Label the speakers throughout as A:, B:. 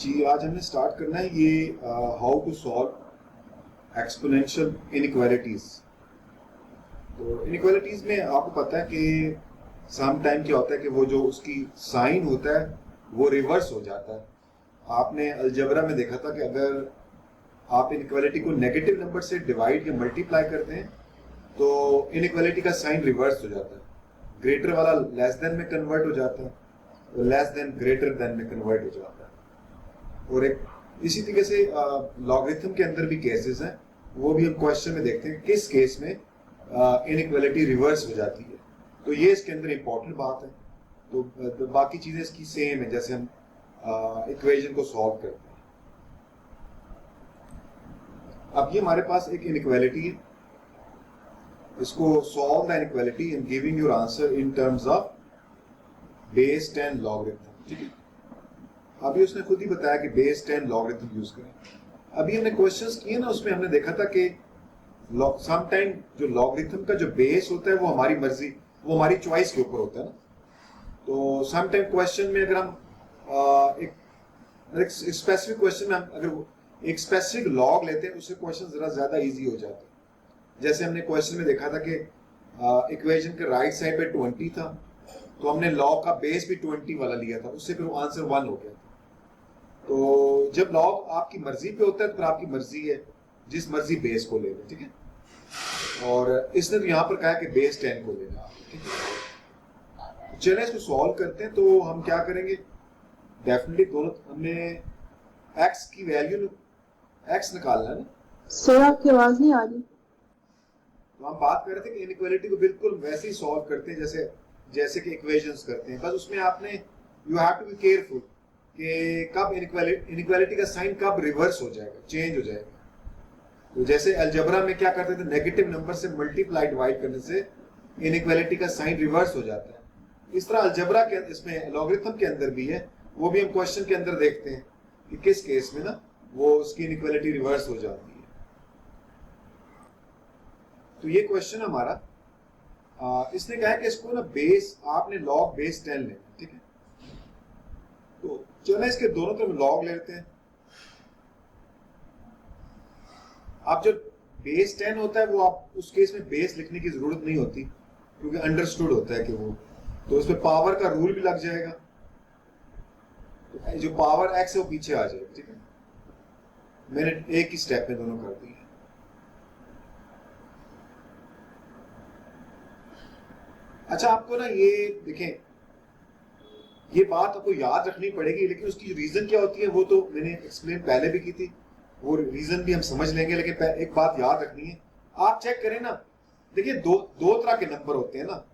A: जी, आज हमने स्टार्ट करना है ये how to solve exponential inequalities. तो इनइक्वालिटीज में आपको पता है कि सम टाइम क्या होता है कि वो जो उसकी साइन होता है वो रिवर्स हो जाता है। आपने अलजेब्रा में देखा था कि अगर आप इनइक्वालिटी को नेगेटिव नंबर से डिवाइड या मल्टीप्लाई करते हैं तो इनइक्वालिटी का साइन रिवर्स हो जाता है। ग्रेटर वाला लेस देन में कन्वर्ट हो जाता है, तो लेस देन ग्रेटर देन में कन्वर्ट हो जाता है। और एक इसी तरीके से लॉगरिथम के अंदर भी केसेस हैं, वो भी हम क्वेश्चन में देखते हैं किस केस में इनइक्वालिटी रिवर्स हो जाती है। तो ये इसके अंदर इंपॉर्टेंट बात है। तो बाकी चीजें इसकी सेम है जैसे हम इक्वेशन को सॉल्व करते हैं। अब ये हमारे पास एक इनइक्वालिटी है, इसको solve the inequality and giving your answer in terms of base 10 logarithm. ठीक है, अभी उसने खुद ही बताया कि बेस 10 लॉगरिथम यूज करें। अभी हमने क्वेश्चंस किए ना, उसमें हमने देखा था कि सम टाइम जो लॉगरिथम का जो बेस होता है वो हमारी मर्जी, वो हमारी चॉइस के ऊपर होता है ना। तो सम टाइम क्वेश्चन में अगर हम एक स्पेसिफिक क्वेश्चन में अगर एक स्पेसिफिक लॉग लेते हैं उससे क्वेश्चन जरा ज्यादा इजी हो जाता है। जैसे हमने क्वेश्चन में देखा था कि इक्वेशन के राइट साइड पे 20 था, तो हमने लॉग का बेस भी 20 वाला लिया था, उससे फिर वो आंसर 1 हो गया था। तो जब लॉग आपकी मर्जी पे होता है तो आपकी मर्जी है, जिस मर्जी बेस को ले लो। ठीक है, और इसने तो यहाँ पर कहा कि बेस 10 को लेना। ठीक है, चलिए इसको सॉल्व करते हैं। तो हम क्या करेंगे, डेफिनेटली दोनों हमने x की वैल्यू x निकालना है ना।
B: सर आपकी आवाज नहीं आ रही।
A: तो हम बात कर रहे थे कि इनइक्वालिटी को बिल्कुल वैसे ही सॉल्व करते हैं जैसे कि इक्वेशंस करते हैं, बस उसमें आपने you have to be careful कि कब इनइक्वालिटी का साइन कब रिवर्स हो जाएगा, चेंज हो जाएगा। तो जैसे अलजेब्रा में क्या करते थे, नेगेटिव नंबर से मल्टीप्लाई डिवाइड करने से इनइक्वालिटी का साइन रिवर्स हो जाता है। इस तरह अलजेब्रा के इसमें लॉगरिथम के अंदर भी है, वो भी हम क्वेश्चन के अंदर देखते हैं कि किस केस में ना वो उसकी इनइक्वालिटी रिवर्स हो जाती है। तो ये क्वेश्चन हमारा इसने कहा है कि इसको ना बेस आपने लॉग बेस 10 लेना। ठीक है, तो चलो इसके दोनों तरफ लॉग ले लेते हैं। आप जब बेस 10 होता है वो आप उस केस में बेस लिखने की जरूरत नहीं होती क्योंकि अंडरस्टूड होता है कि वो, तो उस पर पावर का रूल भी लग जाएगा, तो जो पावर x है वो पीछे आ जाएगा। ठीक है, मैंने एक ही स्टेप में दोनों कर दिए। अच्छा, आपको ना ये देखें, ये बात आपको याद रखनी पड़ेगी, लेकिन उसकी रीजन क्या होती है वो तो मैंने एक्सप्लेन पहले भी की थी, वो रीजन भी हम समझ लेंगे। लेकिन एक बात याद रखनी है, आप चेक करें ना, देखिए दो तरह के नंबर होते हैं ना,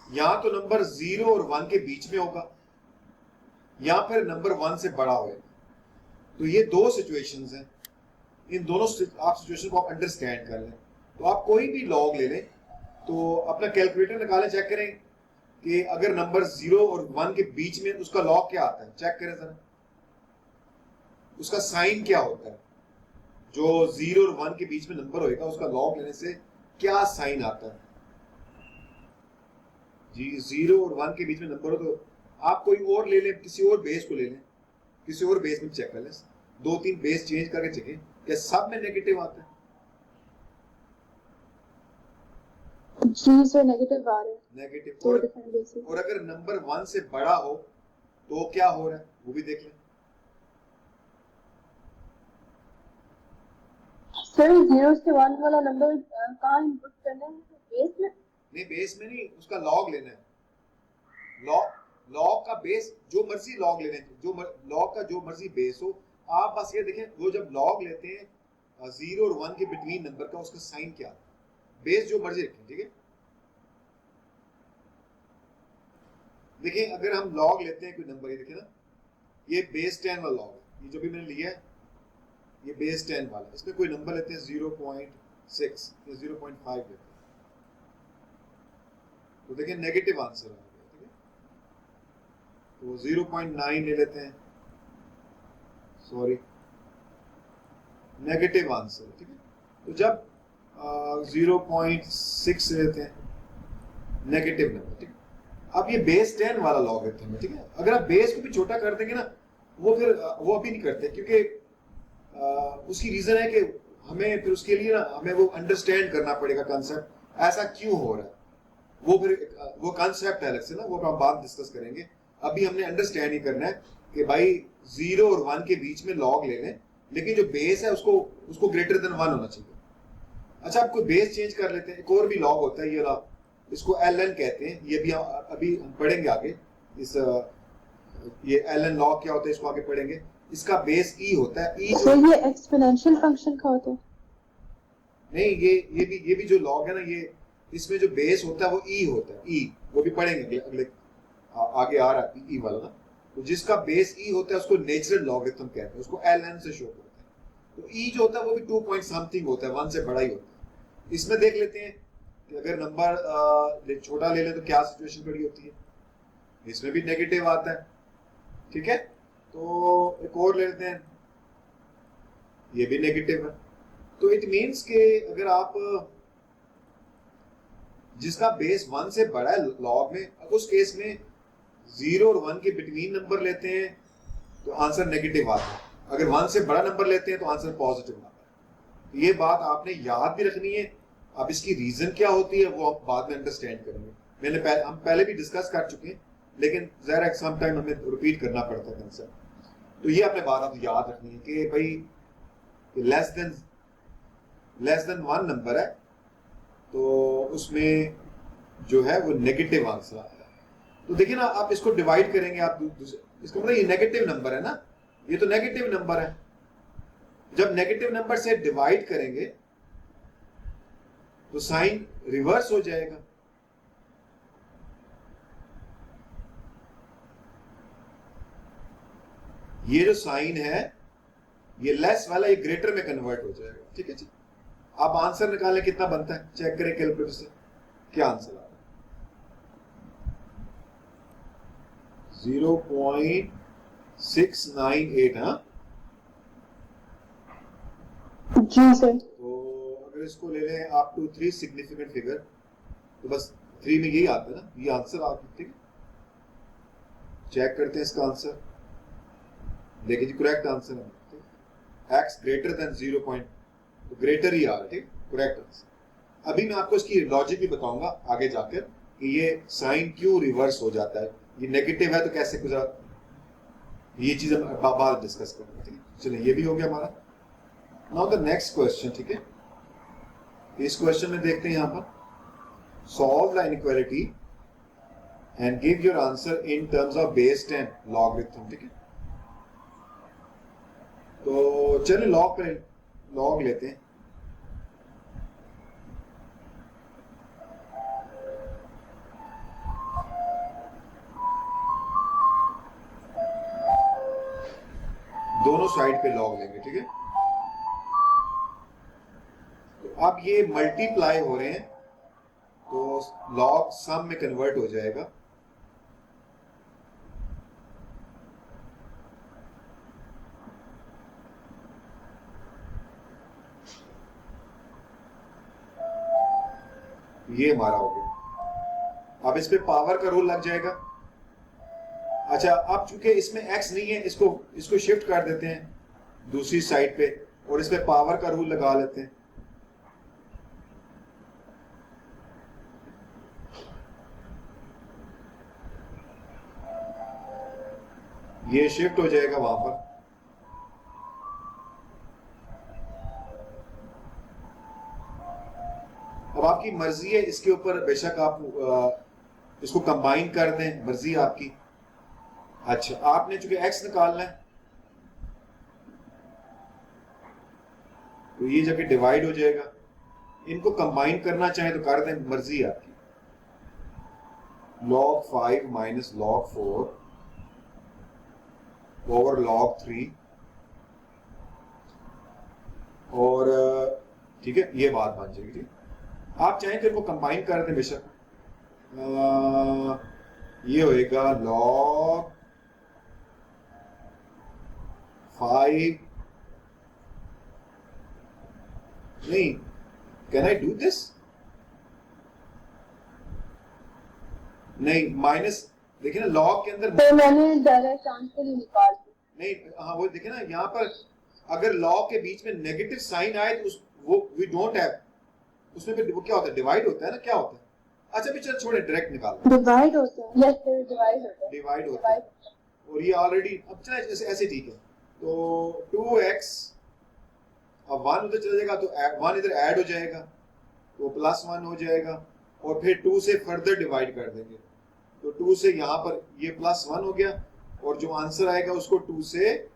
A: या तो नंबर 0 और 1 के बीच में होगा या फिर नंबर 1 से बड़ा होगा। तो ये दो सिचुएशंस हैं, इन दोनों आप सिचुएशन को आप अंडरस्टैंड कर लें। तो आप कोई भी लॉग ले लें, तो अपना कैलकुलेटर निकालें, चेक करें कि अगर नंबर 0 और 1 के बीच में उसका लॉग क्या आता है, चेक करें जरा, उसका साइन क्या होता है। जो 0 और 1 के बीच में नंबर होएगा उसका लॉग लेने से क्या साइन आता है। जी, 0 और 1 के बीच में नंबर हो तो आप कोई और ले लें, किसी और बेस को ले लें, किसी और बेस में चेक कर लें, 2-3 बेस चेंज करके चेकें क्या सब में नेगेटिव आता है।
B: जी सर, नेगेटिव आ रहे हैं,
A: नेगेटिव। और अगर नंबर 1 से बड़ा हो तो क्या हो रहा है वो भी देख लें।
B: सर 0 से 1 वाला नंबर कहाँ इनपुट करना है, बेस में?
A: नहीं, बेस में नहीं, उसका लॉग लेना है। लॉग का बेस जो मर्जी लॉग लेने, जो लॉग का जो मर्जी बेस हो, आप बस ये देखें वो जब लॉग लेते हैं 0 और 1 के बिटवीन नंबर का, उसका साइन क्या है, बेस जो मर्जी रखें। ठीक है, देखिए अगर हम लॉग लेते हैं कोई नंबर, ये देखिए ना, ये बेस 10 वाला लॉग है, ये जो भी मैंने लिया है ये बेस 10 वाला, इसमें कोई नंबर लेते हैं 0.6 या 0.5 लेते हैं, तो देखिए नेगेटिव आंसर आ गया। ठीक है, तो 0.9 ले लेते हैं, सॉरी नेगेटिव आंसर। ठीक है, तो जब 0.6 लेते हैं नेगेटिव नंबर। ठीक है, अब ये बेस 10 वाला लॉगरिथम है। ठीक है, अगर आप बेस को भी छोटा कर देंगे ना वो फिर वो अभी नहीं करते, क्योंकि उसकी रीजन है कि हमें फिर उसके लिए ना हमें वो अंडरस्टैंड करना पड़ेगा कंसेप्ट ऐसा क्यों हो रहा है। वो फिर वो कंसेप्ट है अलग से ना, वो हम बाद डिस्कस करेंगे। अभी हमने अंडरस्टैंड ही करना है कि भाई 0 और 1 के बीच में लॉग ले लें, लेकिन जो बेस है उसको उसको ग्रेटर देन 1 होना चाहिए। अच्छा, आपको बेस चेंज कर लेते हैं। एक और भी लॉग होता है, ये वाला, इसको एल कहते हैं। ये भी अभी हम पढ़ेंगे आगे। इस ये एल लॉग क्या होता है इसको आगे पढ़ेंगे। इसका बेस ई होता है। ई
B: सर ये एक्सपोनेंशियल फंक्शन का होता है?
A: नहीं, ये भी जो लॉग है ना, ये इसमें जो बेस होता है वो ई होता है। ई वो भी पढ़ेंगे अगले आगे आ रहा है ई वाला ना। तो जिसका बेस ई होता है उसको नेचुरल लॉगरिथम कहते हैं, उसको एल एन से शो करते हैं। तो ई जो होता है वो भी 2 पॉइंट समथिंग होता है, 1 से बड़ा ही होता है। इसमें देख लेते हैं कि अगर नंबर छोटा ले लें तो क्या सिचुएशन खड़ी होती है। इसमें भी नेगेटिव आता है, ठीक है। तो एक और ले लेते हैं, ये भी नेगेटिव है। तो इट मीन्स कि अगर आप जिसका बेस 1 से बड़ा है लॉग में, उस केस में 0 और 1 के बिटवीन नंबर लेते हैं तो आंसर नेगेटिव आता है। अगर 1 से बड़ा नंबर लेते हैं तो आंसर पॉजिटिव आता है। तो ये बात आपने याद भी रखनी है। अब इसकी रीजन क्या होती है वो आप बाद में अंडरस्टैंड करेंगे। हम पहले भी डिस्कस कर चुके हैं, लेकिन जरा सम टाइम हमें रिपीट करना पड़ता है कंसेप्ट। तो ये आपने बात आप याद रखनी है कि भाई लेस देन 1 नंबर है तो उसमें जो है वो नेगेटिव आंसर आता है। तो देखिए ना, आप इसको डिवाइड करेंगे, आप इसका मतलब ये नेगेटिव नंबर है ना, ये तो नेगेटिव नंबर है। जब नेगेटिव नंबर से डिवाइड करेंगे तो साइन रिवर्स हो जाएगा। ये जो साइन है ये लेस वाला ये ग्रेटर में कन्वर्ट हो जाएगा, ठीक है जी। आप आंसर निकालें कितना बनता है, चेक करें कैलकुलेटर से क्या आंसर आ रहा है। 0.698। हाँ
B: जी सर।
A: तो अगर इसको ले लें आप टू 3 सिग्निफिकेंट फिगर, तो बस 3 में यही आता है ना, ये आंसर आता है, ठीक है। चेक करते हैं इसका आंसर, देखिए जी करेक्ट आंसर है। x ग्रेटर देन 0 पॉइंट, तो ग्रेटर ही आ रहा है, ठीक, करेक्ट आंसर। अभी मैं आपको इसकी लॉजिक भी बताऊंगा आगे जाकर कि ये साइन क्यों रिवर्स हो जाता है, ये नेगेटिव है तो कैसे गुजरा, ये चीज हम बाद डिस्कस करेंगे, ठीक है। चलिए ये भी हो गया हमारा। नाउ द नेक्स्ट क्वेश्चन, ठीक है। इस क्वेश्चन में देखते हैं यहाँ पर, solve the inequality and give your answer in terms of base 10 logarithm, ठीक है। तो चलिए लॉग लेते हैं। दोनों साइड पे लॉग लेंगे, ठीक है। तो अब ये मल्टीप्लाई हो रहे हैं तो लॉग सम में कन्वर्ट हो जाएगा। ये हमारा हो गया। अब इस पे पावर का रूल लग जाएगा। अच्छा, अब चूंकि इसमें x नहीं है, इसको शिफ्ट कर देते हैं दूसरी साइड पे और इस पे पावर का रूल लगा लेते हैं। ये शिफ्ट हो जाएगा वहां पर। अब आपकी मर्जी है, इसके ऊपर बेशक आप इसको कंबाइन कर दें, मर्जी आपकी। अच्छा, आपने चूंकि x निकालना है तो ये जगह डिवाइड हो जाएगा। इनको कंबाइन करना चाहे तो कर दें, मर्जी आपकी। log 5 minus log 4 over log 3, और ठीक है, ये बात बन जाएगी, ठीक। आप चाहें तो इनको कंबाइन कर दें बेशक। ये होएगा log 5, नहीं, कैन आई डू दिस? नहीं, माइनस, देखिए ना लॉग के अंदर
B: तो मैंने डायरेक्ट आंसर ही निकाल दिया।
A: नहीं, हाँ वो देखे ना यहाँ पर, अगर लॉग के बीच में नेगेटिव साइन आए तो वो वी डोंट हैव, उसमें फिर वो क्या होता है, डिवाइड होता है ना, क्या होता है? अच्छा भी चल छोड़े, डायरेक्ट निकाल,
B: डिवाइड होता है, यस सर, डिवाइड होता है,
A: डिवाइड होता है। और ये ऑलरेडी, अब चला ऐसे ठीक है, तो 2x, अब 1 उधर चला जाएगा तो 1 इधर ऐड हो जाएगा तो +1 हो जाएगा, और फिर 2 से फर्दर डिवाइड कर देंगे तो 2 से यहाँ पर ये +1 हो गया, और जो आंसर आएगा उसको 2 से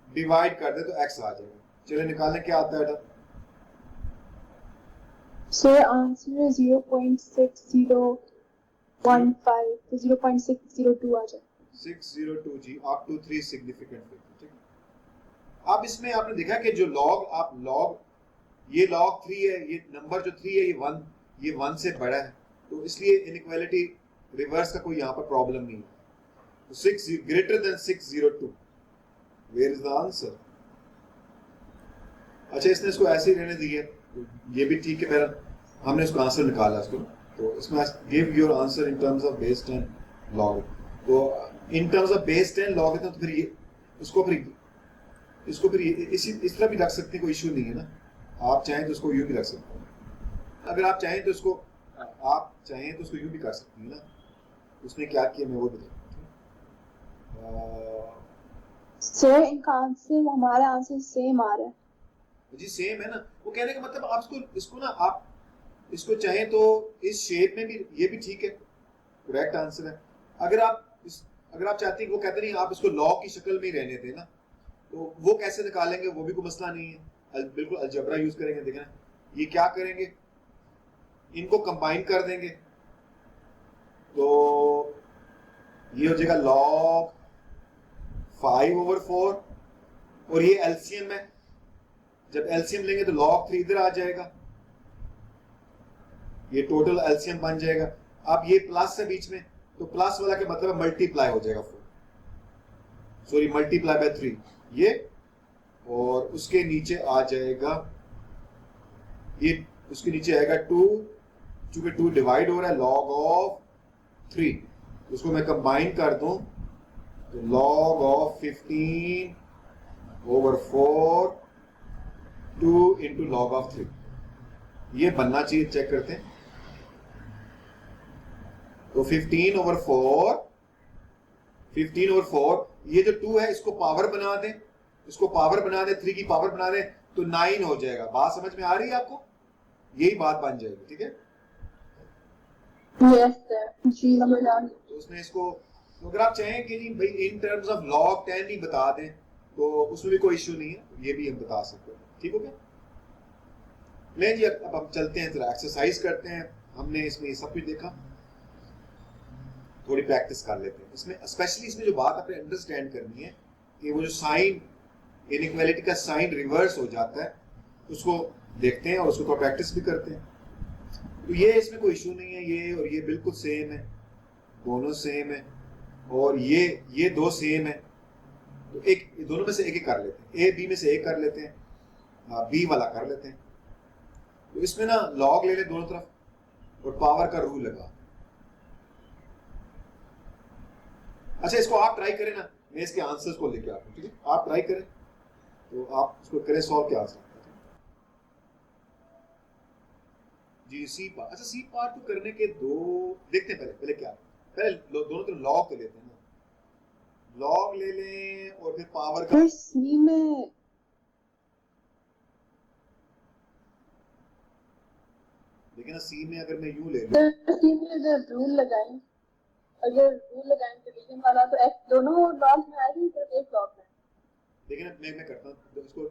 A: डिवाइड कर दे तो x आ जाएगा। चलिए निकालने, क्या आता है बेटा?
B: सर आंसर 0.6015, तो 0.602 आ जाए।
A: 602 जी, अप टू 3 सिग्निफिकेंट फिगर, ठीक। अब इसमें आपने देखा कि जो ये log 3 है, ये नंबर जो 3 है ये 1 से बड़ा है, तो इसलिए इनइक्वालिटी रिवर्स का कोई यहाँ पर प्रॉब्लम नहीं है। तो 6 greater than 602, where is the answer? अच्छा, इसने इसको ऐसे ही रहने दिया, तो ये भी ठीक है, मेरा हमने इसको आंसर निकाला इसको, तो इसमें give your answer in terms of base 10 log, तो इन टर्म्स ऑफ बेस 10 log है, तो फिर ये इसको फिर इस तरह भी रख सकते हैं, कोई इशू नहीं है ना। आप चाहें तो इसको यूं भी रख सकते हैं, अगर आप चाहें तो इसको यूं भी कर सकती हैं ना। उसने क्या किया मैं वो बताऊँ।
B: सर इनका आंसर हमारा आंसर सेम आ रहा है
A: जी, सेम है ना। वो कहने का मतलब आप आप इसको चाहें तो इस शेप में भी, ये भी ठीक है, करेक्ट आंसर है। अगर आप चाहते हैं, वो कहते नहीं आप इसको लॉग की शक्ल में ही रहने दें ना, तो वो कैसे निकालेंगे, वो भी कोई मसला नहीं है, बिल्कुल अलजेब्रा यूज करेंगे। देखना ये क्या करेंगे, इनको कंबाइन कर देंगे, तो ये हो जाएगा log 5/4, और ये एलसीएम है, जब एलसीएम लेंगे तो log 3 इधर आ जाएगा, ये टोटल एलसीएम बन जाएगा। अब ये प्लस है बीच में, तो प्लस वाला के मतलब मल्टीप्लाई हो जाएगा 4, सॉरी मल्टीप्लाई बाय 3 ये, और उसके नीचे आ जाएगा ये, उसके नीचे आएगा 2, चूंकि 2 डिवाइड हो रहा है log ऑफ 3, उसको मैं कंबाइन कर दूं तो log of 15/4 2 into log of 3, ये बनना चाहिए, चेक करते हैं। तो 15/4, ये जो 2 है इसको पावर बना दें, 3 की पावर बना दें तो 9 हो जाएगा। बात समझ में आ रही है आपको? यही बात बन जाएगी, ठीक है।
B: यस सर, जी समझ आ रही।
A: तो उसने इसको, तो अगर आप चाहें कि नहीं भाई इन टर्म्स ऑफ log 10 ही बता दें तो उसमें भी कोई इश्यू नहीं है, ये भी हम बता सकते हैं, ठीक हो गया। ले जी, अब हम चलते हैं, जरा एक्सरसाइज करते हैं। हमने इसमें सब कुछ देखा, थोड़ी प्रैक्टिस कर लेते हैं इसमें। स्पेशली इसमें जो बात आपने अंडरस्टैंड करनी है कि वो जो साइन, इनइक्वालिटी का साइन रिवर्स हो जाता है, उसको देखते हैं और उसको थोड़ा प्रैक्टिस भी करते हैं। तो ये इसमें कोई इशू नहीं है, ये और ये बिल्कुल सेम है, दोनों सेम है, और ये दो सेम है, तो एक दोनों में से एक कर लेते हैं, ए बी में से एक कर लेते हैं, बी वाला कर लेते हैं। तो इसमें ना लॉग ले लें दोनों तरफ और पावर का रूल लगा। अच्छा, इसको आप ट्राई करें ना, मैं इसके आंसर्स को लेके आता हूं, ठीक है। आप ट्राई करें, तो आप इसको करें सॉल्व, क्या आंसर जी। सी पार्ट, अच्छा सी पार्ट को करने के दो देखते हैं, पहले क्या, पहले दोनों तरफ लॉग कर लेते हैं ना, लॉग ले लें और फिर पावर का,
B: सी में
A: देखिए ना, सी में अगर मैं यूं ले लूं,
B: सी में अगर रूल लगाएं डिवीजन वाला, तो एक्स दोनों लॉग में आएगी, सिर्फ एक लॉग में।
A: देखिए ना, मैं करता हूं, तो इसको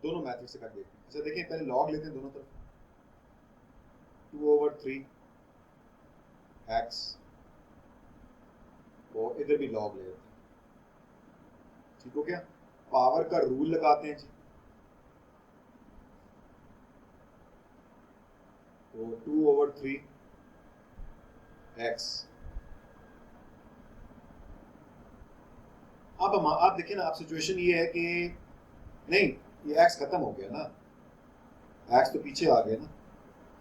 A: दोनों मैथड से कर देते हैं। अच्छा देखिए, पहले लॉग लेते हैं दोनों तरफ, 2/3 x, और इधर भी लॉग ले लेते हैं, ठीक हो गया। पावर का रूल लगाते हैं जी, तो 2/3 x। अब आप देखिए ना, अब सिचुएशन ये है कि नहीं, ये x खत्म हो गया ना, x तो पीछे आ गया ना।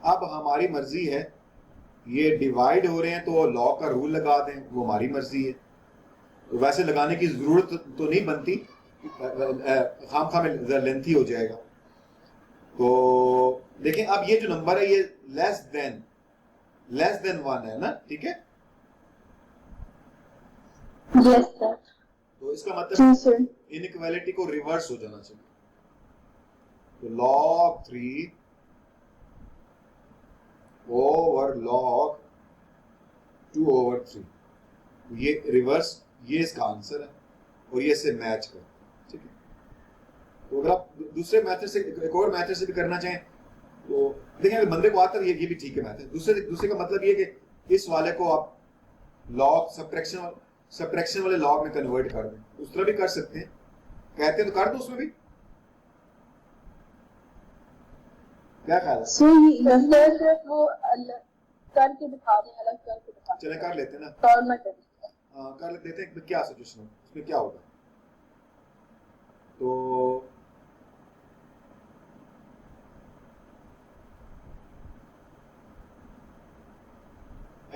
A: अब हमारी मर्जी है, ये डिवाइड हो रहे हैं तो लॉग का रूल लगा दें, वो हमारी मर्जी है। तो वैसे लगाने की जरूरत तो नहीं बनती, खाम में लेंथी हो जाएगा। तो देखें अब ये जो नंबर है ये लेस देन 1 है ना, ठीक है।
B: Yes sir.
A: तो इसका
B: जी
A: मतलब
B: सर।
A: इनइक्वालिटी को रिवर्स हो जाना चाहिए। तो log 3 ओवर log 2 ओवर 3, ये रिवर्स, ये इसका आंसर है और ये से मैच कर, ठीक है। तो अगर आप दूसरे मेथड से, एक और मेथड से भी करना चाहें तो देखिए, अगर बंदे को आता है ये भी ठीक है मेथड। दूसरे का मतलब ये कि इस वाले को आप लॉग सब्ट्रैक्शन वाले लॉग में कन्वर्ट कर दें, उस तरह भी कर सकते हैं, कहते हैं तो कर दो उसमें भी, क्या ख्याल है?
B: सर वो अलग करके दिखा दें, अलग करके दिखा दें।
A: चले कर लेते हैं ना,
B: सॉल्व में कर
A: कर लेते हैं। क्या सिचुएशन है उसमें, क्या होगा? तो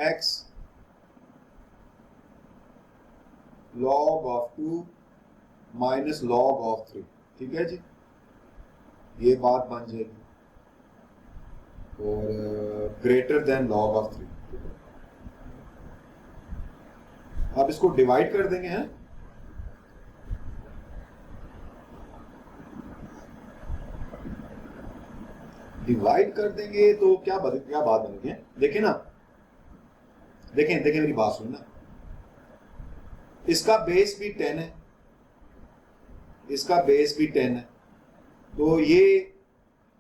A: x log of 2 minus log of 3, ठीक है जी, ये बात बन जाएगी, और ग्रेटर देन log of 3। आप इसको डिवाइड कर देंगे, हैं डिवाइड कर देंगे तो क्या बात बनेगी? देखें ना, देखें मेरी बात सुनना, इसका बेस भी 10 है, इसका बेस भी 10 है, तो ये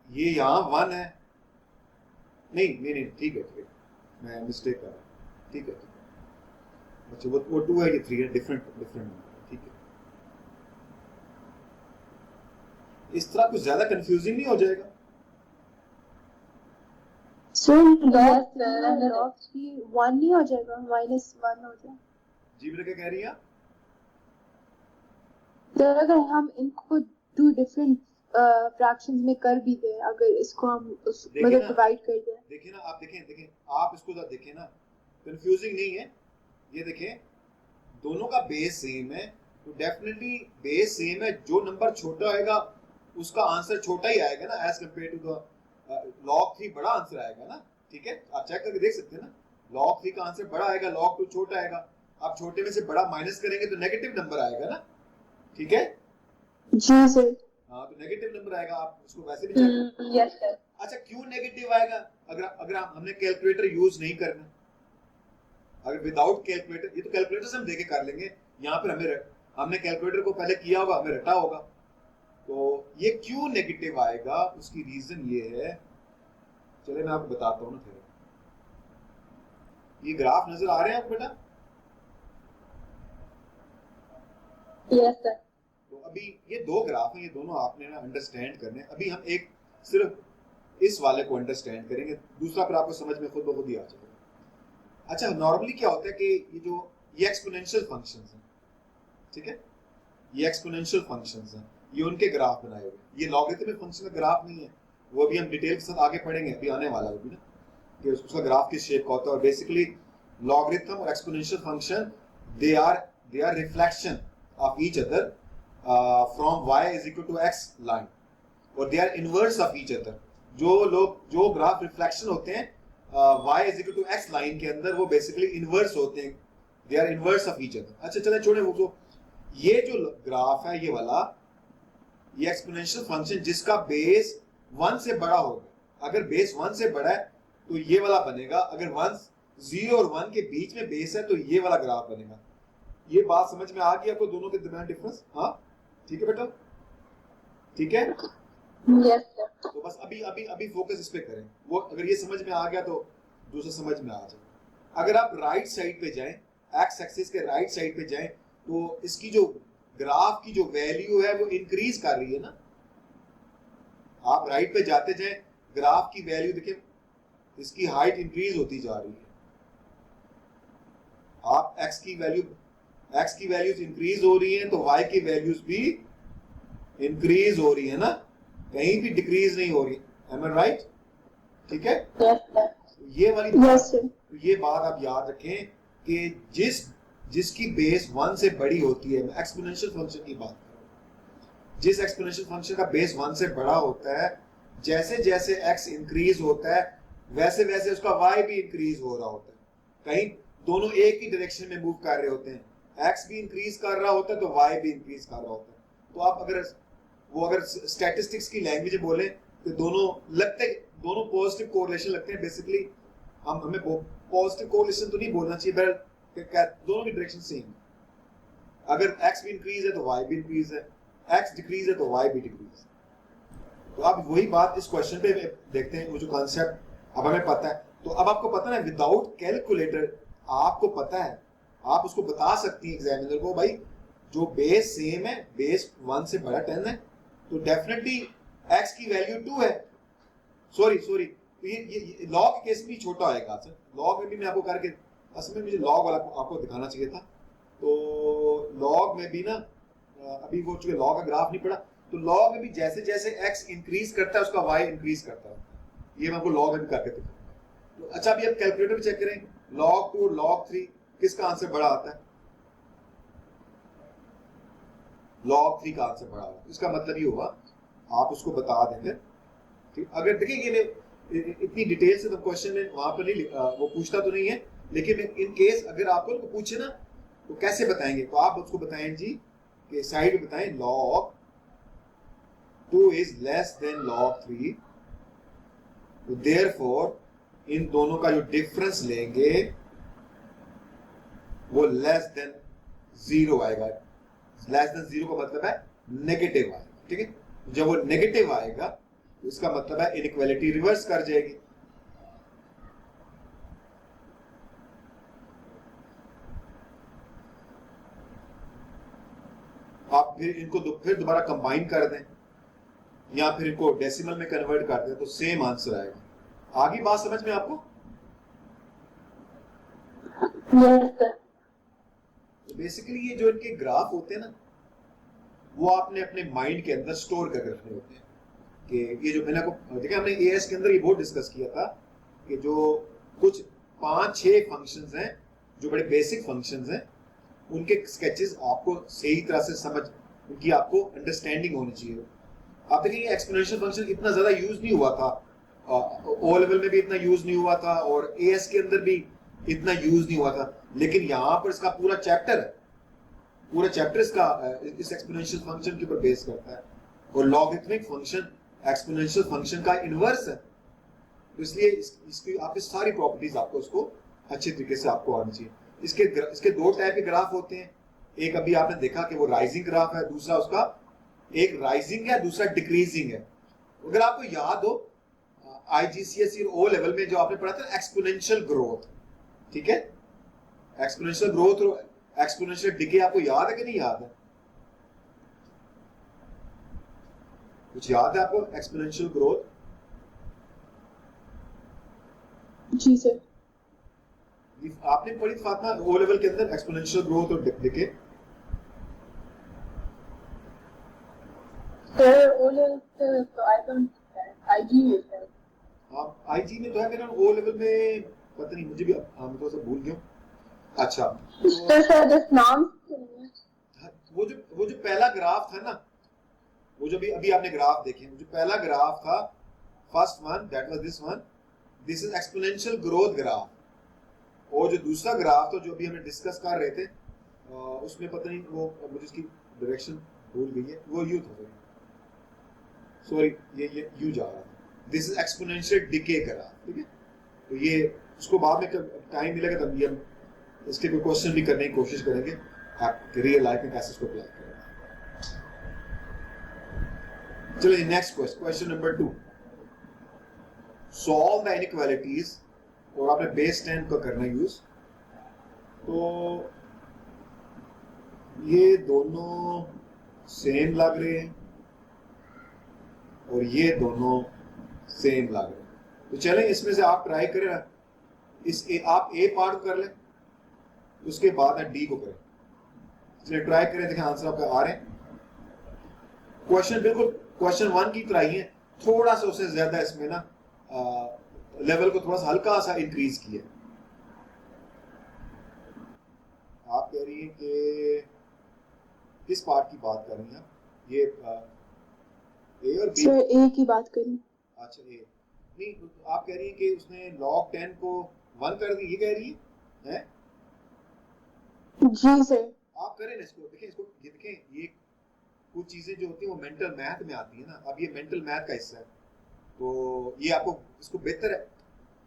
A: यहां 1 है, नहीं ठीक है, मैं मिस्टेक कर रहा हूं, ठीक है। अच्छा वो 2 है, ये 3 है, डिफरेंट ठीक है। इस तरह कुछ ज्यादा कंफ्यूजिंग नहीं हो जाएगा?
B: सर log 3 1 नहीं हो जाएगा, -1 हो जाएगा।
A: जी बेटा क्या कह रही है?
B: सर अगर हम इनको 2 डिफरेंट फ्रैक्शंस में कर भी दें, अगर इसको हम मतलब डिवाइड कर दें,
A: देखिए ना आप, देखें आप इसको देखें ना, कंफ्यूजिंग नहीं है। ये देखें दोनों का बेस सेम है, तो डेफिनेटली बेस सेम है, जो नंबर छोटा आएगा उसका आंसर छोटा ही आएगा ना, as compare to the log 3 बड़ा आंसर आएगा ना, ठीक है। आप चेक करके देख सकते हैं ना, log 3 का आंसर बड़ा आएगा, log 2 छोटा आएगा। आप छोटे में से बड़ा माइनस करेंगे तो नेगेटिव नंबर आएगा ना, ठीक है
B: जी सर।
A: हाँ, तो नेगेटिव नंबर आएगा, आप उसको वैसे भी चेक।
B: Yes sir.
A: अच्छा क्यों नेगेटिव आएगा? अगर हमने कैलकुलेटर यूज नहीं करना, अगर विदाउट कैलकुलेटर, ये तो कैलकुलेटर से हम देके कर लेंगे, यहाँ पर हमने कैलकुलेटर को पहले किया होगा, हमें रटा होगा, तो ये क्यों नेगेटिव आएगा? उसकी रीजन ये है, चले मैं आपको बताता हूँ ना। फिर ये ग्राफ नजर आ रहे हैं आपको बेटा?
B: Yes sir.
A: तो अभी ये 2 ग्राफ हैं, ये दोनों आपने ना अंडरस्टैंड करने। अभी हम एक सिर्फ इस वाले को अंडरस्टैंड करेंगे, दूसरा पर आपको समझ में खुद ब खुद ही आ जाएगा। अच्छा नॉर्मली क्या होता है कि ये एक्सपोनेंशियल फंक्शंस हैं, ठीक है, ये एक्सपोनेंशियल फंक्शंस हैं, ये उनके ग्राफ बनाए हुए, ये लॉगरिथमिक फंक्शन का ग्राफ नहीं है, वो भी हम डिटेल के साथ आगे पढ़ेंगे, अभी आने वाला है ना, कि उसका ग्राफ किस शेप का होता है। और बेसिकली लॉगरिथम और exponential function they are reflection of each other from y is equal to x line, और they are inverse of each other. जो ग्राफ रिफ्लेक्शन होते हैं y is equal to x line के अंदर, वो basically inverse होते हैं, they are inverse of each other. अच्छा चले छोड़े वो, ये जो ग्राफ है ये वाला, ये एक्सपोनेंशियल फंक्शन जिसका बेस 1 से बड़ा होगा, अगर बेस 1 से बड़ा है तो ये वाला बनेगा, अगर 0 और 1 के बीच में बेस है तो ये वाला ग्राफ बनेगा। ये बात समझ में आ गई आपको, दोनों के दरमियान डिफरेंस? हाँ ठीक है बेटा, ठीक है।
B: Yes sir.
A: तो बस अभी फोकस इस पे करें, वो अगर ये समझ में आ गया तो दूसरा समझ में आ जाए। अगर आप राइट साइड पे जाएं, एक्स एक्सिस के राइट साइड पे जाएं, तो इसकी जो ग्राफ की जो वैल्यू है वो इंक्रीज कर रही है ना। आप राइट पे जाते जाएं, ग्राफ की वैल्यू देखिए, इसकी हाइट इंक्रीज होती जा रही है। आप एक्स की वैल्यूज इंक्रीज हो रही हैं तो वाई की वैल्यूज भी इंक्रीज हो रही है ना, कहीं भी डिक्रीज नहीं हो रही। एम आई राइट? ठीक है।
B: Yes sir.
A: ये वाली
B: यस सर।
A: ये बात आप याद रखें कि जिसकी बेस 1 से बड़ी होती है, मैं एक्सपोनेंशियल फंक्शन की बात कर रहा हूँ, जिस एक्सपोनेंशियल फंक्शन का बेस 1 से बड़ा होता है, जैसे जैसे x इंक्रीज होता है वैसे वैसे उसका y भी इंक्रीज हो रहा होता है। कहीं दोनों एक ही डायरेक्शन में मूव कर रहे होते हैं, x भी इंक्रीज कर रहा होता है तो y भी इंक्रीज कर रहा होता है। तो आप अगर स्टैटिस्टिक्स की लैंग्वेज में बोले तो दोनों पॉजिटिव कोरिलेशन लगते हैं। बेसिकली हमें पॉजिटिव कोरिलेशन तो नहीं बोलना चाहिए, बट दोनों की डायरेक्शन सेम। अगर x भी इंक्रीज है तो y भी इंक्रीज है, x डिक्रीज है तो y भी डिक्रीज है। तो अब वही बात इस क्वेश्चन पे देखते हैं, वो जो कॉन्सेप्ट अब हमें पता है। तो अब आपको पता है विदाउट कैलकुलेटर आपको पता है, आप उसको बता सकती है एग्जामिनर को, भाई जो बेस सेम है, बेस 1 से बड़ा 10 है, तो डेफिनेटली x की वैल्यू 2 है। सॉरी ये लॉग के केस में छोटा आएगा सर, लॉग में भी मैं आपको करके, असल में मुझे लॉग वाला आपको दिखाना चाहिए था। तो लॉग में भी ना, अभी वो चूंकि लॉग का ग्राफ नहीं पड़ा, तो लॉग में भी जैसे जैसे x इंक्रीज करता है उसका y इंक्रीज करता है। ये मैं आपको लॉग में करके दिखा। तो अच्छा, अभी आप कैलकुलेटर पे चेक करें, log 2 log 3 किसका आंसर बड़ा आता है? log 3 का आंसर बड़ा आता है। इसका मतलब ये होगा, आप उसको बता देंगे, ठीक। अगर देखेंगे इतनी डिटेल से तो क्वेश्चन में वहां पर नहीं वो पूछता तो नहीं है, लेकिन इन केस अगर आपको पूछे ना तो कैसे बताएंगे, तो आप उसको बताएं जी कि साइड में बताएं log 2 is less than log 3, तो therefore इन दोनों का जो डिफरेंस लेंगे वो लेस देन 0 आएगा। लेस देन 0 का मतलब है नेगेटिव आएगा, ठीक है। जब वो नेगेटिव आएगा तो इसका मतलब है इनइक्वालिटी रिवर्स कर जाएगी। आप फिर इनको फिर दोबारा कंबाइन कर दें या फिर इनको डेसिमल में कन्वर्ट कर दें तो सेम आंसर आएगा। आगे बात समझ में आपको? तो बेसिकली ये जो इनके ग्राफ होते हैं ना, वो आपने अपने माइंड के अंदर स्टोर करके रखने होते हैं। कि ये जो मैंने आपको देखा, हमने एएस के अंदर ये बहुत डिस्कस किया था कि जो कुछ 5-6 फंक्शंस हैं जो बड़े बेसिक फंक्शंस हैं, उनके स्केचेस आपको सही तरह से समझ, उनकी आपको अंडरस्टैंडिंग होनी चाहिए। आप देखेंगे एक्सपोनेंशियल फंक्शन इतना ज्यादा यूज नहीं हुआ था, ओ लेवल में भी इतना यूज नहीं हुआ था और एएस के अंदर भी इतना यूज नहीं हुआ था, लेकिन यहाँ पर इसका पूरा चैप्टर इसका इस एक्सपोनेंशियल फंक्शन के ऊपर बेस करता है। और लॉगरिथमिक फंक्शन एक्सपोनेंशियल फंक्शन का इनवर्स है, तो इसलिए इसकी आपकी सारी प्रॉपर्टीज आपको उसको अच्छे तरीके से आपको आनी चाहिए। इसके 2 टाइप के ग्राफ होते हैं, एक अभी आपने देखा कि वो राइजिंग ग्राफ है, दूसरा उसका एक राइजिंग है, दूसरा डिक्रीजिंग है। अगर आपको याद हो आईजीसीएसई ओ लेवल में जो आपने पढ़ा था एक्सपोनेंशियल ग्रोथ, ठीक है, एक्सपोनेंशियल ग्रोथ और एक्सपोनेंशियल डिके आपको याद है कि नहीं याद है? कुछ याद है आपको एक्सपोनेंशियल ग्रोथ?
B: जी सर।
A: आपने पढ़ी फातिमा ओ लेवल के अंदर एक्सपोनेंशियल ग्रोथ और डिके?
B: सर ओ लेवल तो आई डोंट, आईजी में है।
A: आप आईजी में तो है, मेरा ओ लेवल में पता नहीं, मुझे भी मैं तो सब भूल गया। अच्छा,
B: तो सर जस्ट नाम
A: वो जो पहला ग्राफ था ना, वो जो भी अभी आपने ग्राफ देखे, जो पहला ग्राफ था, first one, that was this one, this is exponential growth graph. और जो दूसरा ग्राफ तो जो भी हमने डिस्कस कर रहे थे, उसमें पता नहीं वो मुझे इसकी डायरेक्शन भूल गई है, वो यू था, सॉरी ये यू जा रहा था। This is exponential decay graph, ठीक है। तो ये उसको बाद में टाइम मिलेगा तब ये इसके कोई क्वेश्चन भी करने की कोशिश करेंगे, आप रियल लाइफ में कैसे इसको अप्लाई करेंगे। चलिए next question number 2, solve the inequalities, और आपने बेस 10 का करना यूज। तो ये दोनों सेम लग रहे हैं और ये दोनों सेम लग रहे हैं, तो चलें इसमें से आप ट्राई करें ना, आप ए पार्ट कर लें, उसके बाद डी को करें। चलिए ट्राई करें, देखें आंसर आपका आ रहे हैं। क्वेश्चन बिल्कुल क्वेश्चन 1 की तरह ही है, थोड़ा सा उससे ज्यादा इसमें ना लेवल को थोड़ा सा हल्का सा इंक्रीज किया। आप कह रही हैं कि किस पार्ट की बात कर रही हैं आप? ये ए और बी?
B: सर ए की बात करें।
A: अच्छा ए नहीं, तो आप कह रही हैं कि उसने log 10 को 1 कर दी, ये कह रही है?
B: जी सर।
A: आप करें ना इसको, देखें इसको, ये देखें, ये कुछ चीजें जो होती हैं वो मेंटल मैथ में आती है ना। अब ये मेंटल मैथ का हिस्सा है, तो ये आपको इसको बेहतर है।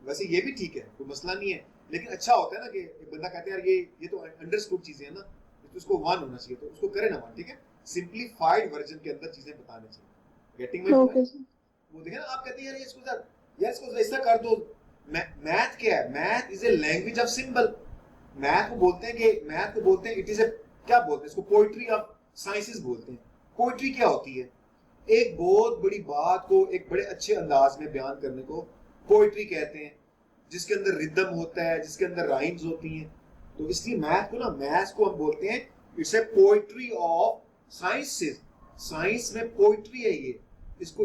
A: वैसे ये भी ठीक है, कोई मसला नहीं है, लेकिन अच्छा होता है ना कि एक बंदा कहते हैं यार ये तो अंडरस्टूड चीजें हैं ना, तो उसको 1 होना चाहिए, तो उसको करें ना 1, ठीक है। सिंप्लीफाइड वर्जन के अंदर चीजें बतानी चाहिए। Getting my
B: okay
A: point?
B: Sir.
A: वो देखें ना, आप कहते हैं यार इसको ऐसा कर दो। मैथ क्या है? Math is a language of symbol. Math को बोलते हैं इट इज ए, क्या बोलते हैं इसको, पोइट्री ऑफ साइंसेस बोलते हैं। पोइट्री क्या होती है? एक बहुत बड़ी बात को एक बड़े अच्छे अंदाज में बयान करने को पोइट्री कहते हैं, जिसके अंदर रिदम होता है, जिसके अंदर राइम्स होती हैं। तो इसलिए मैथ्स को हम बोलते हैं it's a poetry of sciences. Science में पोइट्री है ये। इसकी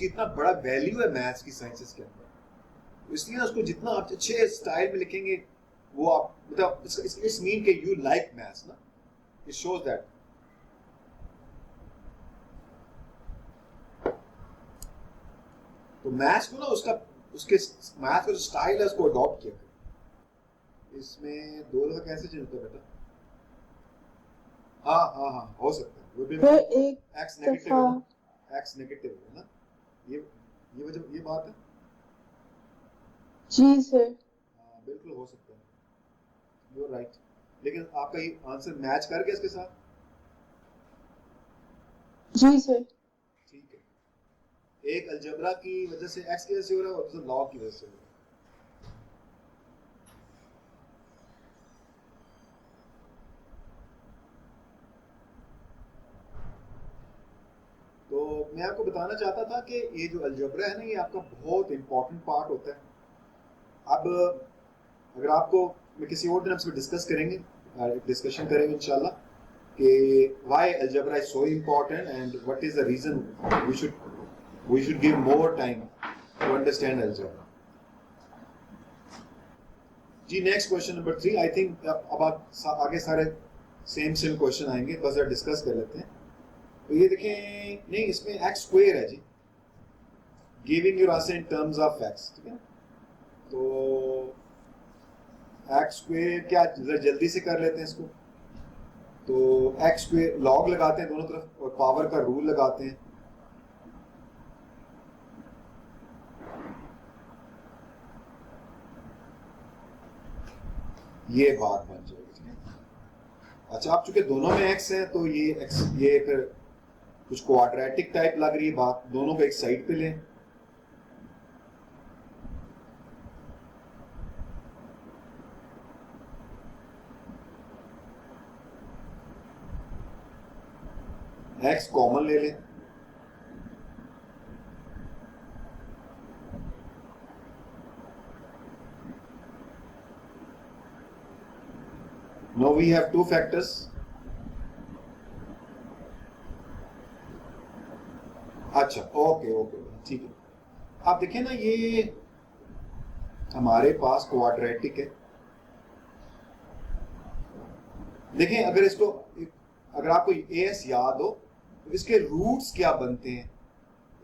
A: इतना बड़ा वैल्यू है मैथ्स की साइंसेस के अंदर। इसलिए ना उसको जितना आप अच्छे स्टाइल में लिखेंगे, वो आप मतलब इट्स मीन के यू लाइक मैथ्स ना, इट शोज दैट। तो मैथ्स को ना उसके मैथ का जो स्टाइल है उसको अडॉप्ट किया। इसमें 2 दफा कैसे चेंज होता है बेटा? हाँ हो सकता है वो भी।
B: एक
A: एक्स नेगेटिव है ना, एक्स नेगेटिव है ना, ये वजह, ये बात है।
B: जी सर।
A: हाँ बिल्कुल हो सकता है, यू आर राइट। लेकिन आपका ये आंसर मैच कर गया इसके साथ?
B: जी सर।
A: ठीक है। एक अलजबरा की वजह से एक्स की वजह से हो रहा है और दूसरा लॉ की वजह से हो रहा है। तो मैं आपको बताना चाहता था कि ये जो अलजबरा है ना, ये आपका बहुत इंपॉर्टेंट पार्ट होता है। अब अगर आपको, मैं किसी और दिन आपसे डिस्कस करेंगे, डिस्कशन करेंगे इंशाल्लाह कि why algebra is so important and what is the reason we should give more time to understand algebra. जी next question number 3। I think अब आगे सारे सेम क्वेश्चन आएंगे, बस डिस्कस कर लेते हैं। तो ये देखें, नहीं इसमें एक्स स्क्वायर है जी, giving your answer in terms of x, ठीक है। तो एक्स स्क्वायर क्या, जल्दी से कर लेते हैं इसको। तो एक्स स्क्वायर लॉग लगाते हैं दोनों तरफ और पावर का रूल लगाते हैं। ये बात बन जाएगी, ठीक है। अच्छा, आप चूंकि दोनों में एक्स है तो ये फिर कुछ क्वाड्रेटिक टाइप लग रही है बात, दोनों को एक साइड पे लें। एक्स कॉमन ले लें। Now we have 2 factors. अच्छा ओके ठीक है। आप देखें ना, ये हमारे पास क्वाड्रेटिक है। देखें, अगर आपको एस याद हो तो इसके रूट्स क्या बनते हैं।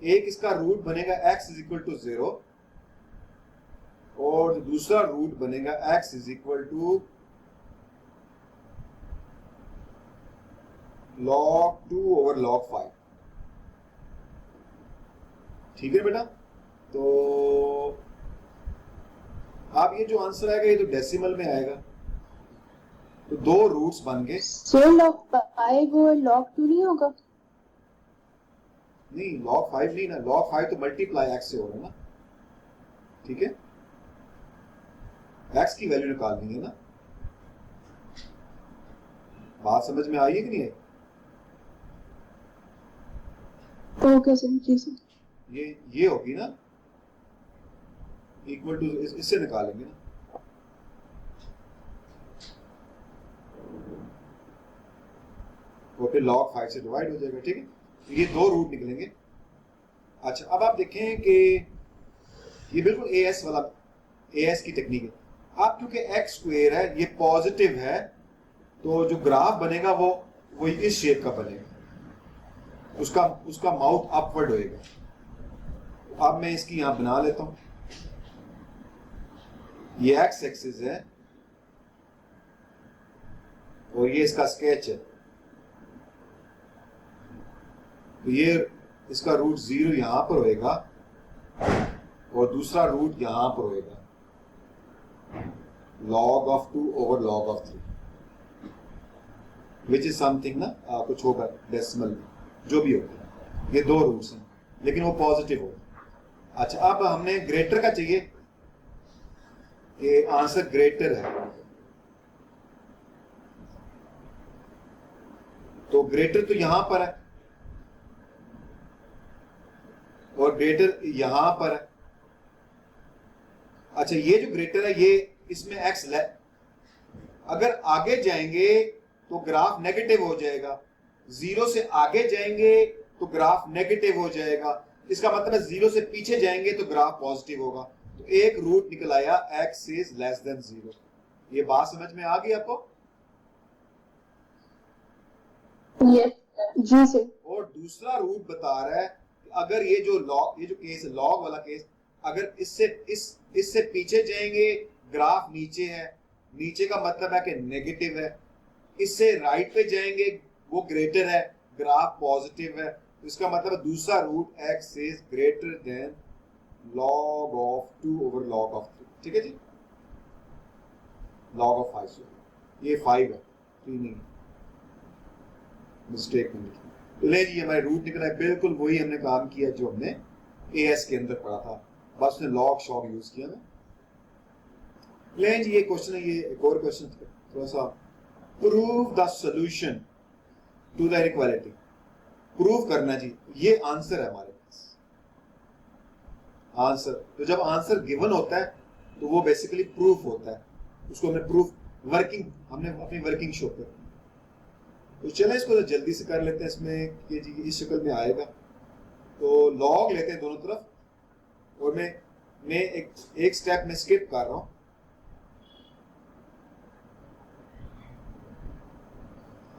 A: एक इसका रूट बनेगा x इज इक्वल टू 0 और दूसरा रूट बनेगा x is equal to log 2 over log 5, ठीक है बेटा। तो अब ये जो आंसर आएगा ये तो डेसिमल में आएगा, तो 2 रूट्स बन गए।
B: सर log 5 और log 2 नहीं होगा?
A: नहीं log 5 नहीं ना, log 5 तो मल्टीप्लाई x से हो रहा है ना, ठीक है। x की वैल्यू निकालनी है ना। बात समझ में आई है कि नहीं आई?
B: ओके सर, जी सर।
A: ये होगी ना इक्वल टू, इससे निकालेंगे ना। वो फिर log 5 से डिवाइड हो जाएगा, ठीक है। ये 2 रूट निकलेंगे। अच्छा, अब आप देखें कि ये बिल्कुल एएस की टेक्निक है। अब क्योंकि एक्स स्क्वायर है, ये पॉजिटिव है, तो जो ग्राफ बनेगा वो इस शेप का बनेगा, उसका माउथ अपवर्ड होएगा। अब मैं इसकी यहां बना लेता हूं, ये एक्स एक्सिस है और ये इसका स्केच है। तो ये इसका रूट 0 यहां पर होएगा और दूसरा रूट यहां पर होएगा, log of 2 over log of 3, which is something ना कुछ होगा डेसिमल में, जो भी होगा, ये दो रूट्स हैं लेकिन वो पॉजिटिव होगा। अच्छा, अब हमने ग्रेटर का चाहिए कि आंसर ग्रेटर है, तो ग्रेटर तो यहां पर है और ग्रेटर यहां पर है। अच्छा, ये जो ग्रेटर है ये इसमें एक्स अगर आगे जाएंगे तो ग्राफ नेगेटिव हो जाएगा, 0 से आगे जाएंगे तो ग्राफ नेगेटिव हो जाएगा, इसका मतलब है 0 से पीछे जाएंगे तो ग्राफ पॉजिटिव होगा। तो एक रूट निकल आया x इज लेस देन 0। ये बात समझ में आ गई आपको?
B: यस जी सर।
A: और दूसरा रूट बता रहा है कि अगर ये जो केस है, लॉग वाला केस, अगर इससे पीछे जाएंगे ग्राफ नीचे है, नीचे का मतलब है कि नेगेटिव है, इससे राइट पे जाएंगे वो ग्रेटर है, ग्राफ पॉजिटिव है, तो इसका मतलब है दूसरा root x is greater than log of 2 over log of 3। ठीक है जी, log of 5, ये 5 है, 3 नहीं, मिस्टेक में लिखी। ले जी, हमारे रूट निकला है, बिल्कुल वही हमने काम किया जो हमने एएस के अंदर पढ़ा था, बस उसने लॉग शॉग यूज किया ना। ले जी, ये क्वेश्चन है, ये एक और क्वेश्चन थोड़ा सा, prove the solution to the inequality. Prove करना जी, ये आंसर है हमारे पास आंसर। तो जब आंसर गिवन होता है तो वो बेसिकली प्रूफ होता है, उसको हमने प्रूफ वर्किंग, हमने अपनी वर्किंग शो कर। तो चले इसको तो जल्दी से कर लेते हैं, इसमें ये जी इस शक्ल में आएगा। तो लॉग लेते हैं दोनों तरफ, और मैं एक स्टेप में स्किप कर रहा हूं।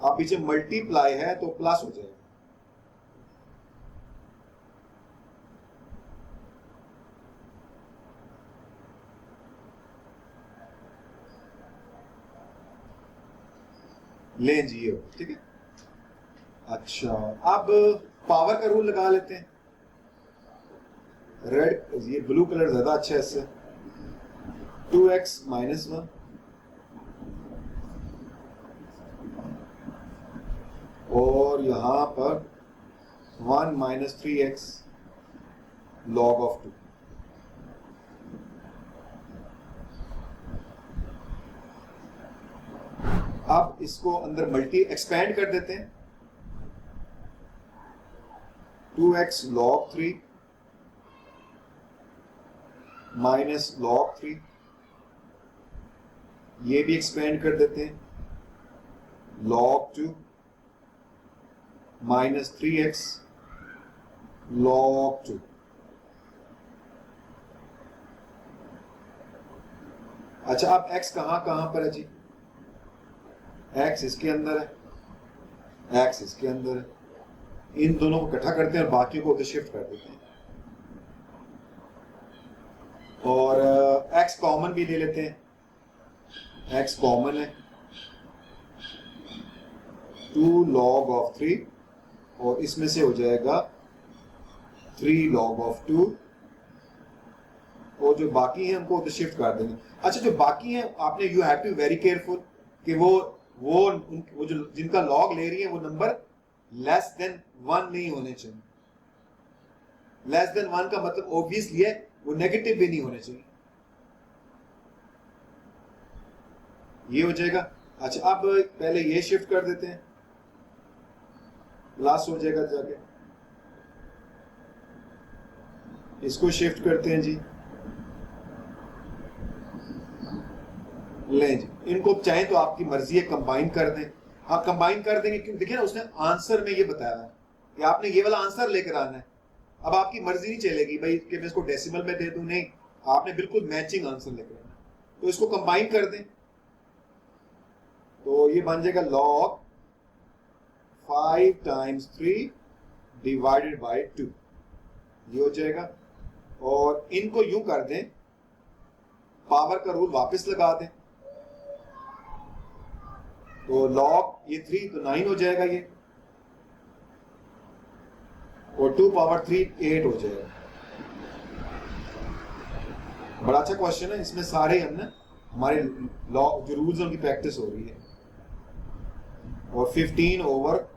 A: आप पीछे मल्टीप्लाई है तो प्लस हो जाएगा, ले जी, ठीक है। अच्छा, अब पावर का रूल लगा लेते हैं। रेड, ये ब्लू कलर ज्यादा अच्छा है इससे। 2x - 1 और यहां पर 1 - 3x log of 2। अब इसको अंदर मल्टी एक्सपेंड कर देते हैं। 2x log 3 माइनस log 3, ये भी एक्सपेंड कर देते हैं। log 2 minus 3x log 2। अच्छा, अब x कहां पर है जी? x इसके अंदर है, x इसके अंदर है, इन दोनों को इकट्ठा करते हैं और बाकी को उधर शिफ्ट कर देते हैं, और x कॉमन भी ले लेते हैं। x कॉमन है, 2 log of 3 और इसमें से हो जाएगा 3 log of 2, और जो बाकी हैं उनको उधर शिफ्ट कर देंगे। अच्छा, जो बाकी हैं आपने you have to very careful कि वो जो जिनका लॉग ले रही है वो नंबर लेस देन 1 नहीं होने चाहिए। लेस देन 1 का मतलब ऑब्वियसली है वो नेगेटिव भी नहीं होने चाहिए। ये हो जाएगा। अच्छा, अब पहले ये शिफ्ट कर देते हैं, प्लस हो जाएगा, जाके इसको शिफ्ट करते हैं जी। लें जी, इनको चाहे तो आपकी मर्जी है कंबाइन कर दें। हाँ, कंबाइन कर देंगे क्योंकि देखिए ना उसने आंसर में ये बताया है कि आपने ये वाला आंसर लेकर आना है। अब आपकी मर्जी नहीं चलेगी भाई कि मैं इसको डेसिमल में दे दूं, नहीं, आपने बिल्कुल मैचिंग आंसर लेकर आना है। तो इसको कंबाइन कर दें, तो ये बन जाएगा log 5 times 3 डिवाइडेड बाय 2, ये हो जाएगा। और इनको यूं कर दें, पावर का रूल वापस लगा दें, तो log ये 3 तो 9 हो जाएगा ये, और 2 पावर 3 8 हो जाएगा। बड़ा अच्छा क्वेश्चन है, इसमें सारे हमने हमारे लॉ जो रूल्स उनकी प्रैक्टिस हो रही है। और 15 ओवर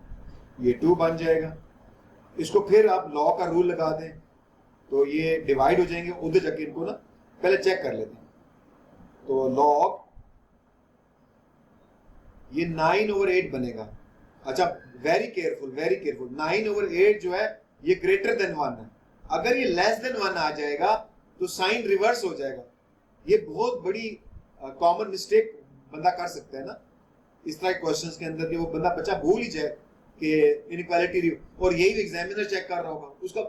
A: ये 2 बन जाएगा। इसको फिर आप लॉ का रूल लगा दें तो ये डिवाइड हो जाएंगे, उधर जाके इनको ना पहले चेक कर लेते हैं। तो लॉग ये 9 ओवर 8 बनेगा। अच्छा, वेरी केयरफुल, 9 ओवर 8 जो है ये ग्रेटर देन 1 है। अगर ये लेस देन 1 आ जाएगा तो साइन रिवर्स हो जाएगा। ये बहुत बड़ी कॉमन मिस्टेक बंदा कर सकता है ना इस तरह के क्वेश्चंस के अंदर, कि वो बंदा बच्चा भूल ही जाए कि इनइक्वालिटी, और यही एग्जामिनर चेक कर रहा होगा, उसका